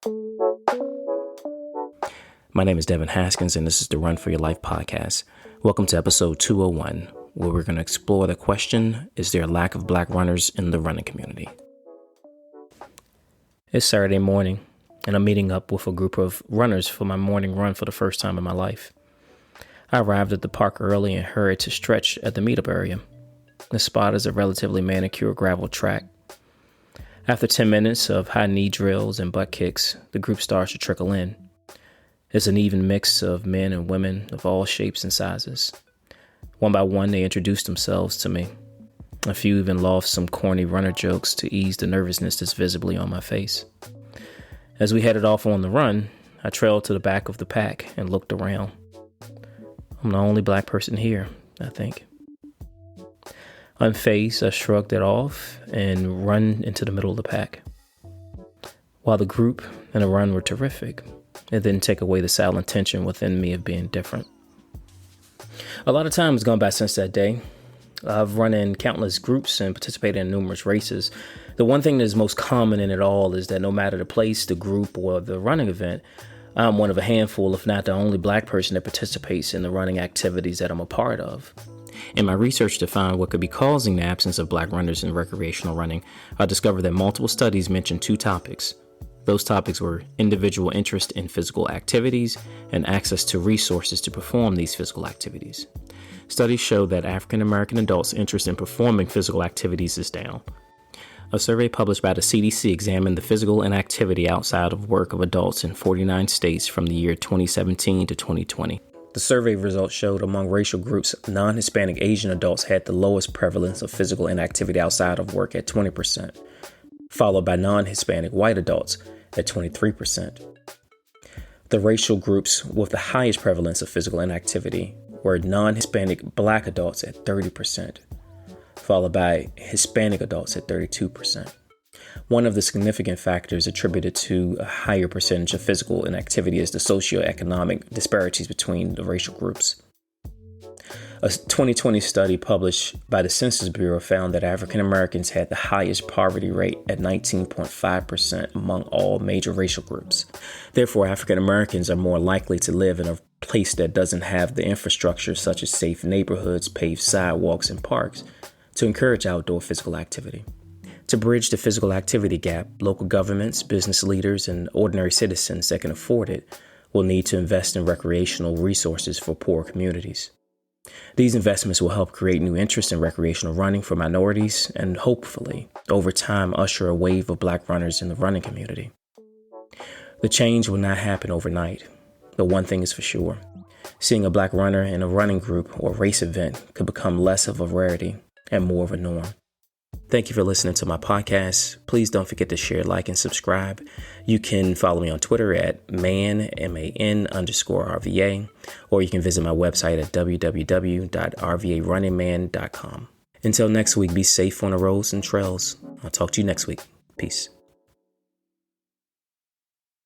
My name is Devin Haskins, and this is the Run for Your Life podcast. Welcome to episode 201, where we're going to explore the question, is there a lack of black runners in the running community? It's Saturday morning, and I'm meeting up with a group of runners for my morning run for the first time in my life. I arrived at the park early and hurried to stretch at the meetup area. The spot is a relatively manicured gravel track. After 10 minutes of high knee drills and butt kicks, the group starts to trickle in. It's an even mix of men and women of all shapes and sizes. One by one, they introduced themselves to me. A few even lost some corny runner jokes to ease the nervousness that's visibly on my face. As we headed off on the run, I trailed to the back of the pack and looked around. I'm the only black person here, I think. Unfazed, I shrugged it off and run into the middle of the pack. While the group and the run were terrific, it didn't take away the silent tension within me of being different. A lot of time has gone by since that day. I've run in countless groups and participated in numerous races. The one thing that is most common in it all is that no matter the place, the group, or the running event, I'm one of a handful, if not the only black person that participates in the running activities that I'm a part of. In my research to find what could be causing the absence of black runners in recreational running, I discovered that multiple studies mentioned two topics. Those topics were individual interest in physical activities and access to resources to perform these physical activities. Studies show that African American adults' interest in performing physical activities is down. A survey published by the CDC examined the physical inactivity outside of work of adults in 49 states from the year 2017 to 2020. The survey results showed among racial groups, non-Hispanic Asian adults had the lowest prevalence of physical inactivity outside of work at 20%, followed by non-Hispanic white adults at 23%. The racial groups with the highest prevalence of physical inactivity were non-Hispanic black adults at 30%, followed by Hispanic adults at 32%. One of the significant factors attributed to a higher percentage of physical inactivity is the socioeconomic disparities between the racial groups. A 2020 study published by the Census Bureau found that African Americans had the highest poverty rate at 19.5% among all major racial groups. Therefore, African Americans are more likely to live in a place that doesn't have the infrastructure such as safe neighborhoods, paved sidewalks, and parks to encourage outdoor physical activity. To bridge the physical activity gap, local governments, business leaders, and ordinary citizens that can afford it will need to invest in recreational resources for poor communities. These investments will help create new interest in recreational running for minorities and hopefully, over time, usher a wave of black runners in the running community. The change will not happen overnight, but one thing is for sure. Seeing a black runner in a running group or race event could become less of a rarity and more of a norm. Thank you for listening to my podcast. Please don't forget to share, like, and subscribe. You can follow me on Twitter at man_RVA, or you can visit my website at www.rvarunningman.com. Until next week, be safe on the roads and trails. I'll talk to you next week. Peace.